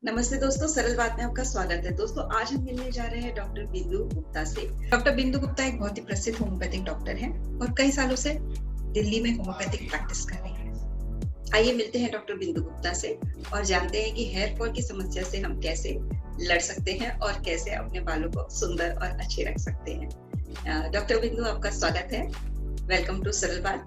नमस्ते दोस्तों, सरल बात में आपका स्वागत है। दोस्तों, आज हम मिलने जा रहे हैं डॉक्टर बिंदु गुप्ता से। डॉक्टर बिंदु गुप्ता एक बहुत ही प्रसिद्ध होम्योपैथिक डॉक्टर हैं और कई सालों से दिल्ली में होम्योपैथिक प्रैक्टिस कर रही हैं। आइए मिलते हैं डॉक्टर बिंदु गुप्ता से और जानते हैं कि हेयर फॉल की समस्या से हम कैसे लड़ सकते हैं और कैसे अपने बालों को सुंदर और अच्छे रख सकते हैं। डॉक्टर बिंदु, आपका स्वागत है। वेलकम टू सरल बात।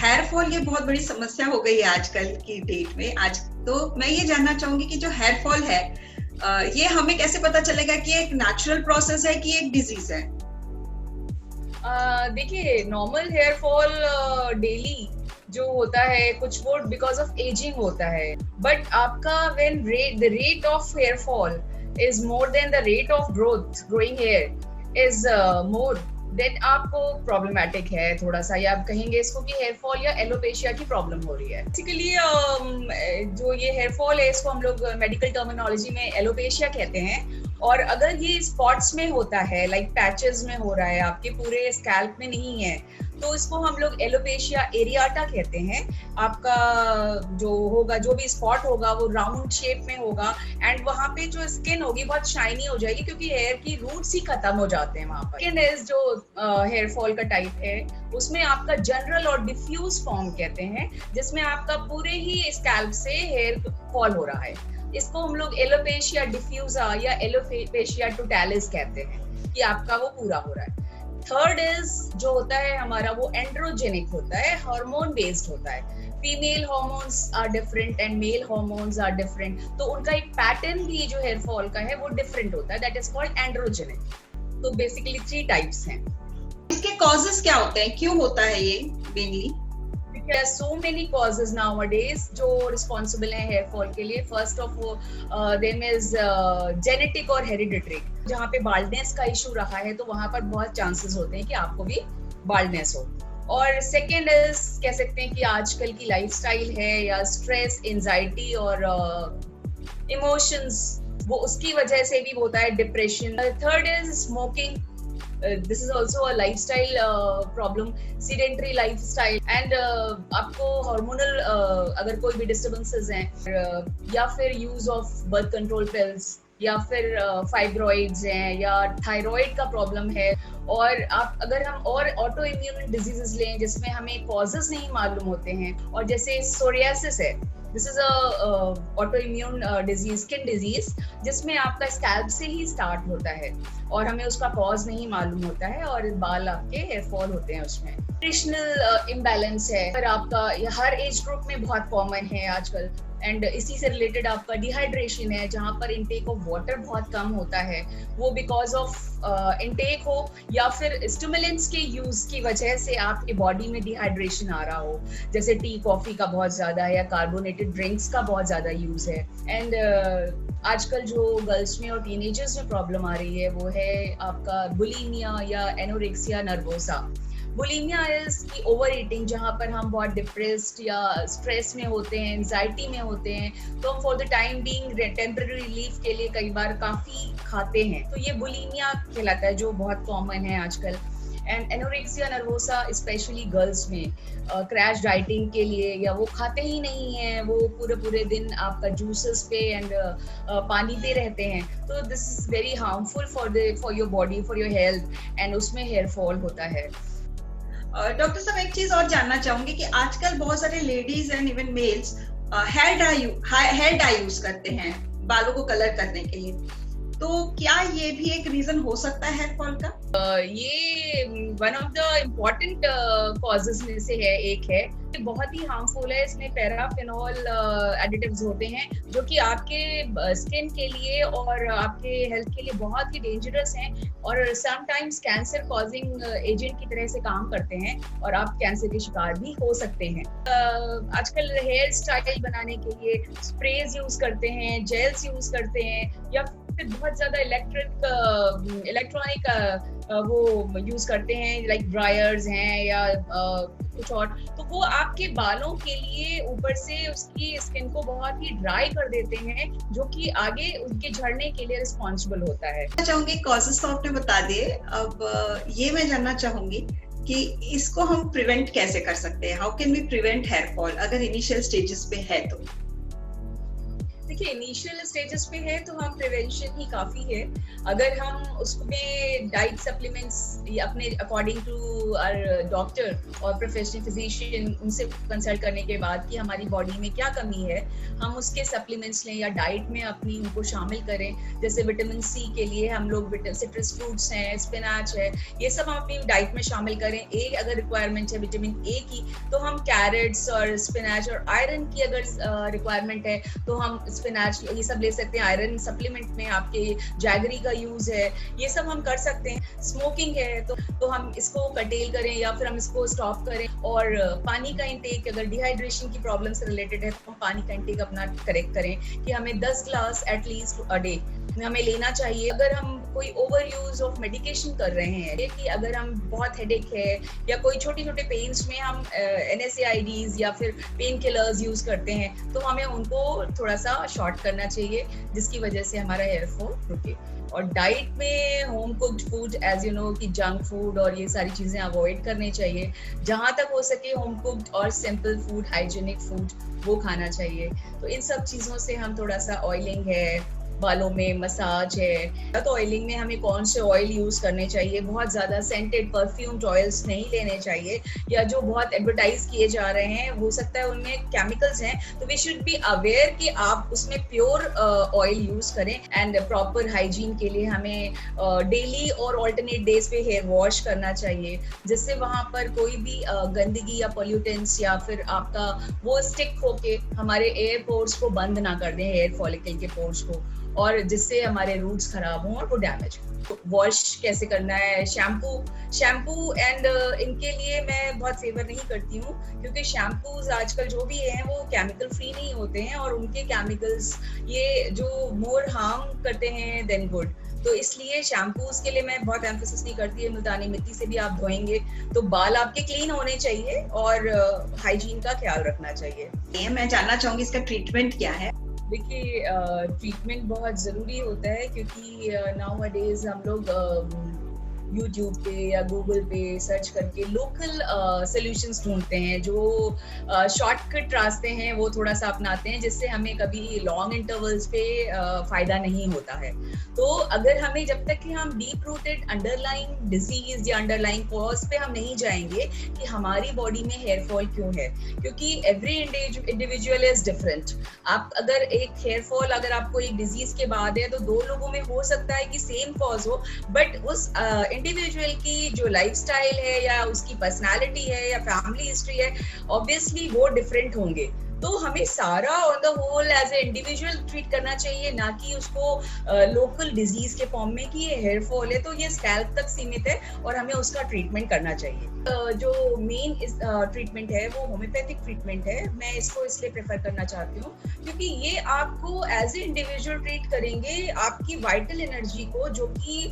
हेयर फॉल ये बहुत बड़ी समस्या हो गई है आजकल की डेट में। आज तो मैं ये जानना चाहूंगी कि जो हेयर फॉल है ये हमें कैसे पता चलेगा कि एक नेचुरल प्रोसेस है कि एक डिजीज है? देखिए, नॉर्मल हेयर फॉल डेली जो होता है कुछ वो बिकॉज ऑफ एजिंग होता है, बट आपका when the rate of hair fall is more than the rate of growing hair is more, then आपको प्रॉब्लमेटिक है थोड़ा सा, या आप कहेंगे इसको कि हेयर फॉल या एलोपेशिया की प्रॉब्लम हो रही है। बेसिकली जो ये हेयर फॉल है इसको हम लोग मेडिकल टर्मिनोलॉजी में एलोपेशिया कहते हैं। और अगर ये स्पॉट्स में होता है, लाइक पैचेस में हो रहा है, आपके पूरे स्कैल्प में नहीं है, तो इसको हम लोग एलोपेशिया एरियाटा कहते हैं। आपका जो होगा, जो भी स्पॉट होगा वो राउंड शेप में होगा एंड वहाँ पे जो स्किन होगी बहुत शाइनी हो जाएगी क्योंकि हेयर की रूट्स ही खत्म हो जाते हैं वहाँ पर। सेकंड इज जो हेयर फॉल का टाइप है उसमें आपका जनरल और डिफ्यूज फॉर्म कहते हैं, जिसमें आपका पूरे ही स्कैल्प से हेयर फॉल हो रहा है। इसको हम लोग एलोपेशिया डिफ्यूजा या एलोपेशिया टोटालिस कहते हैं कि आपका वो पूरा हो रहा है। थर्ड इज जो होता है हमारा वो एंड्रोजेनिक होता है, हार्मोन बेस्ड होता है। Female hormones are different and male hormones are different, तो उनका एक पैटर्न भी जो हेयर फॉल का है वो डिफरेंट होता है, दैट इज कॉल्ड एंड्रोजेनिक। तो बेसिकली 3 टाइप्स हैं। इसके कॉजेस क्या होते हैं, क्यों होता है ये mainly? There are so many causes nowadays जो responsible हैं hair fall के लिए। First of all, them is genetic और hereditary। जहाँ पे baldness का issue रहा है तो वहाँ पर बहुत chances होते हैं कि आपको भी baldness हो। और second is कह सकते हैं कि आजकल की lifestyle है या stress, anxiety और emotions, वो उसकी वजह से भी होता है depression। Third is smoking। This is also a lifestyle problem, sedentary lifestyle, and आपको hormonal अगर कोई भी disturbances हैं या फिर use of birth control pills या फिर फाइब्रॉइड्स हैं या थायराइड का प्रॉब्लम है, और आप अगर हम और ऑटो इम्यून डिजीजेस लें जिसमें हमें कॉजेज नहीं मालूम होते हैं, और जैसे सोरियासिस है, this is auto immune disease, skin disease, जिसमें आपका स्कैल्प से ही स्टार्ट होता है और हमें उसका कॉज नहीं मालूम होता है और बाल आपके हेयर फॉल होते हैं उसमें। न्यूट्रिशनल इम्बैलेंस है, पर आपका हर एज ग्रुप में बहुत कॉमन है आजकल, एंड इसी से रिलेटेड आपका डिहाइड्रेशन है, जहाँ पर इनटेक ऑफ वाटर बहुत कम होता है, वो बिकॉज ऑफ इनटेक हो या फिर स्टिमुलेंट्स के यूज की वजह से आपके बॉडी में डिहाइड्रेशन आ रहा हो, जैसे टी कॉफी का बहुत ज्यादा है या कार्बोनेटेड ड्रिंक्स का बहुत ज्यादा यूज है। एंड आजकल जो गर्ल्स में और टीनेजर्स में प्रॉब्लम आ रही है वो है आपका बुलिमिया या एनोरेक्सिया नर्वोसा। बुलिमिया इज की ओवर ईटिंग, जहाँ पर हम बहुत डिप्रेस्ड या स्ट्रेस में होते हैं, एंजाइटी में होते हैं, तो हम for the time being temporary relief के लिए कई बार काफी खाते हैं, तो ये बुलिमिया कहलाता है जो बहुत कॉमन है आजकल। And anorexia nervosa specially girls में क्रैश डाइटिंग के लिए, या वो खाते ही नहीं है, वो पूरे दिन आपका जूसेस पे एंड पानी पे रहते हैं, तो this is very harmful for your body, for your health, and उसमें हेयर फॉल होता है। डॉक्टर साहब, एक चीज और जानना चाहूंगी कि आजकल बहुत सारे ladies and even males hair dye use करते हैं बालों को कलर करने के लिए, तो क्या ये भी एक रीजन हो सकता है हेयर फॉल का? ये one of the important causes में से है, एक है, बहुत ही हार्मफुल है। इसमें पैराफिनॉल एडिटिव्स होते हैं जो कि आपके स्किन के लिए और आपके हेल्थ के लिए बहुत ही डेंजरस हैं और समटाइम्स कैंसर कॉजिंग एजेंट की तरह से काम करते हैं और आप कैंसर के शिकार भी हो सकते हैं। आजकल हेयर स्टाइल बनाने के लिए स्प्रेज यूज करते हैं, जेल्स यूज करते हैं, या फिर बहुत ज्यादा इलेक्ट्रॉनिक वो यूज करते हैं, लाइक ड्रायर्स हैं या कुछ और, तो वो आपके बालों के लिए ऊपर से उसकी स्किन को बहुत ही ड्राई कर देते हैं, जो कि आगे उनके झड़ने के लिए रिस्पॉन्सिबल होता है। चाहूंगी कॉजेस तो आपने बता दिए, अब ये मैं जानना चाहूंगी कि इसको हम प्रिवेंट कैसे कर सकते हैं, how can we prevent hair fall अगर इनिशियल स्टेजेस पे है तो? देखिए, इनिशियल स्टेजेस पे है तो हम प्रिवेंशन ही काफी है। अगर हम उसमें डाइट सप्लीमेंट्स या अपने अकॉर्डिंग टू आवर डॉक्टर और प्रोफेशनल फिजिशियन उनसे कंसल्ट करने के बाद कि हमारी बॉडी में क्या कमी है, हम उसके सप्लीमेंट्स लें या डाइट में अपनी उनको शामिल करें। जैसे विटामिन सी के लिए हम लोग सिट्रस फ्रूट्स हैं, स्पिनाच है, ये सब हम अपनी डाइट में शामिल करें। अगर रिक्वायरमेंट है विटामिन ए की तो हम कैरेट्स और स्पिनाच, और आयरन की अगर रिक्वायरमेंट है तो हम स्पिनाच ये सब ले सकते हैं। आयरन सप्लीमेंट में आपके जैगरी का यूज है, ये सब हम कर सकते हैं। स्मोकिंग है तो हम इसको कर्टेल करें या फिर हम इसको स्टॉप करें। और पानी का इंटेक, अगर डिहाइड्रेशन की प्रॉब्लम से रिलेटेड है तो हम पानी का इंटेक अपना करेक्ट करें कि हमें 10 ग्लास एटलीस्ट अ डे हमें लेना चाहिए। अगर हम कोई ओवर यूज ऑफ मेडिकेशन कर रहे हैं, कि अगर हम बहुत हेडेक है या कोई छोटे छोटे पेन्स में हम NSAIDs या फिर पेन किलर्स यूज करते हैं तो हमें उनको थोड़ा सा शॉर्ट करना चाहिए, जिसकी वजह से हमारा हेयर फॉल रुके। और डाइट में home cooked food, as you know, कि जंक फूड और ये सारी चीजें अवॉइड करनी चाहिए। जहां तक हो सके होम कुक्ड और सिंपल फूड, हाइजीनिक फूड वो खाना चाहिए। तो इन सब चीजों से हम थोड़ा सा, ऑयलिंग है, बालों में मसाज है, तो ऑयलिंग में हमें कौन से ऑयल यूज करने चाहिए, बहुत ज्यादा सेंटेड परफ्यूम्ड ऑयल्स नहीं लेने चाहिए, या जो बहुत एडवर्टाइज किए जा रहे हैं हो सकता है उनमें केमिकल्स हैं, तो वी शुड बी अवेयर कि आप उसमें प्योर ऑयल यूज करें। एंड प्रॉपर हाइजीन के लिए हमें डेली और ऑल्टरनेट डेज पे हेयर वॉश करना चाहिए, जिससे वहां पर कोई भी गंदगी या पोल्यूटेंट्स या फिर आपका वो स्टिक होके हमारे एयर पोर्स को बंद ना कर दें, हेयर फॉलिकल के पोर्स को, और जिससे हमारे रूट्स खराब हों और वो डैमेज हो। तो वॉश कैसे करना है, शैम्पू एंड इनके लिए मैं बहुत फेवर नहीं करती हूँ, क्योंकि शैम्पूज आजकल जो भी हैं वो केमिकल फ्री नहीं होते हैं, और उनके केमिकल्स ये जो मोर हार्म करते हैं देन गुड। तो इसलिए शैम्पूज के लिए मैं बहुत एम्फेसिस नहीं करती है। मुल्तानी मिट्टी से भी आप धोएंगे तो बाल आपके क्लीन होने चाहिए और हाइजीन का ख्याल रखना चाहिए। मैं जानना चाहूंगी इसका ट्रीटमेंट क्या है? देखिए, ट्रीटमेंट बहुत ज़रूरी होता है, क्योंकि नाउ डेज हम लोग यूट्यूब पे या गूगल पे सर्च करके लोकल सॉल्यूशंस ढूंढते हैं, जो शॉर्टकट रास्ते हैं वो थोड़ा सा अपनाते हैं, जिससे हमें कभी लॉन्ग इंटरवल्स पे फ़ायदा नहीं होता है। तो अगर हमें, जब तक कि हम डीप रूटेड अंडरलाइंग डिजीज या अंडरलाइंग कॉज पे हम नहीं जाएंगे कि हमारी बॉडी में हेयर फॉल क्यों है, क्योंकि एवरी इंडिविजुअल इज डिफरेंट। आप अगर एक हेयर फॉल अगर आपको एक डिजीज के बाद है तो 2 लोगों में हो सकता है कि सेम कॉज हो, बट उस इंडिविजुअल की जो लाइफस्टाइल है या उसकी पर्सनालिटी है या फैमिली हिस्ट्री है, ऑब्वियसली वो डिफरेंट होंगे। तो हमें सारा on the whole as a individual treat करना चाहिए, ना कि उसको लोकल डिजीज के फॉर्म में कि ये हेयर फॉल है तो ये स्कैल्प तक सीमित है और हमें उसका ट्रीटमेंट करना चाहिए। जो मेन ट्रीटमेंट है वो होम्योपैथिक ट्रीटमेंट है। मैं इसको इसलिए प्रेफर करना चाहती हूँ क्योंकि ये आपको एज ए इंडिविजुअल ट्रीट करेंगे, आपकी वाइटल एनर्जी को, जो कि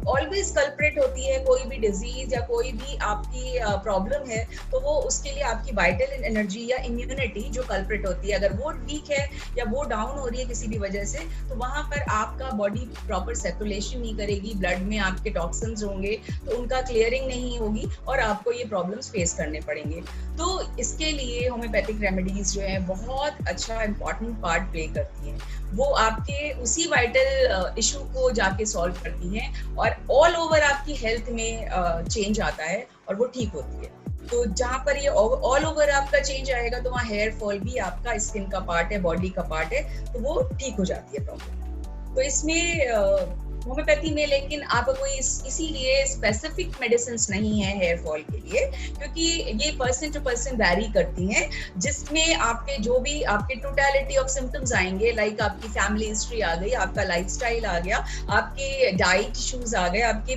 ऑलवेज कल्प्रेट होती है कोई भी डिजीज या कोई भी आपकी प्रॉब्लम है, तो वो उसके लिए आपकी वाइटल एनर्जी या इम्यूनिटी जो कल्प्रेट होती है, अगर वो वीक है या वो डाउन हो रही है किसी भी वजह से, तो वहां पर आपका बॉडी प्रॉपर सर्कुलेशन नहीं करेगी, ब्लड में आपके टॉक्सिन्स होंगे तो उनका क्लियरिंग नहीं होगी और आपको ये प्रॉब्लम्स फेस करने पड़ेंगे। तो इसके लिए होम्योपैथिक रेमेडीज जो है बहुत अच्छा इंपॉर्टेंट पार्ट प्ले करती हैं। वो आपके उसी वाइटल इशू को जाके सॉल्व करती हैं और ऑल ओवर आपकी हेल्थ में चेंज आता है और वो ठीक होती है। तो जहाँ पर ये ऑल ओवर आपका चेंज आएगा तो वहाँ हेयर फॉल भी आपका स्किन का पार्ट है, बॉडी का पार्ट है, तो वो ठीक हो जाती है प्रॉब्लम। तो इसमें होम्योपैथी में लेकिन आप कोई इसीलिए स्पेसिफिक मेडिसिन नहीं है हेयर फॉल के लिए, क्योंकि ये पर्सन टू पर्सन वैरी करती हैं, जिसमें आपके जो भी आपके टोटलिटी ऑफ सिम्टम्स आएंगे, लाइक आपकी फैमिली हिस्ट्री आ गई, आपका लाइफस्टाइल आ गया, आपके डाइट इश्यूज आ गए, आपके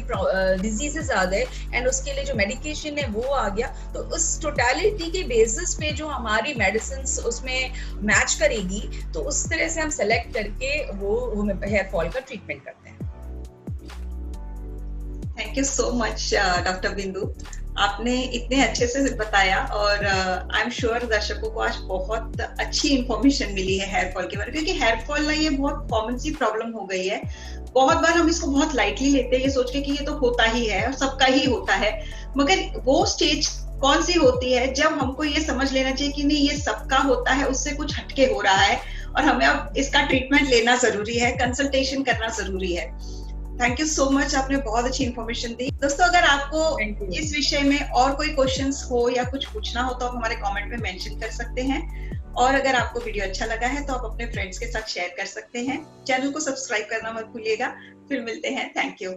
डिजीजेस आ गए, एंड उसके लिए जो मेडिकेशन है वो आ गया। तो उस टोटलिटी के बेसिस पे जो हमारी मेडिसिन उसमें मैच करेगी, तो उस तरह से हम सेलेक्ट करके वो हेयर फॉल का ट्रीटमेंट करते हैं। Thank you so much doctor बिंदु, आपने इतने अच्छे से बताया और आई एम श्योर दर्शकों को आज बहुत अच्छी इंफॉर्मेशन मिली है हेयर फॉल के बारे में, क्योंकि हेयर फॉल ना ये बहुत कॉमन सी प्रॉब्लम हो गई है। बहुत बार हम इसको बहुत लाइटली लेते हैं, ये सोच के कि ये तो होता ही है और सबका ही होता है, मगर वो स्टेज कौन सी होती है जब हमको ये समझ लेना चाहिए कि नहीं, ये सबका होता है, उससे कुछ हटके हो रहा है और हमें अब इसका ट्रीटमेंट लेना जरूरी है, कंसल्टेशन करना जरूरी है। थैंक यू सो मच, आपने बहुत अच्छी इन्फॉर्मेशन दी। दोस्तों, अगर आपको इस विषय में और कोई क्वेश्चंस हो या कुछ पूछना हो तो आप हमारे कमेंट में मेंशन कर सकते हैं। और अगर आपको वीडियो अच्छा लगा है तो आप अपने फ्रेंड्स के साथ शेयर कर सकते हैं। चैनल को सब्सक्राइब करना मत भूलिएगा। फिर मिलते हैं। Thank you.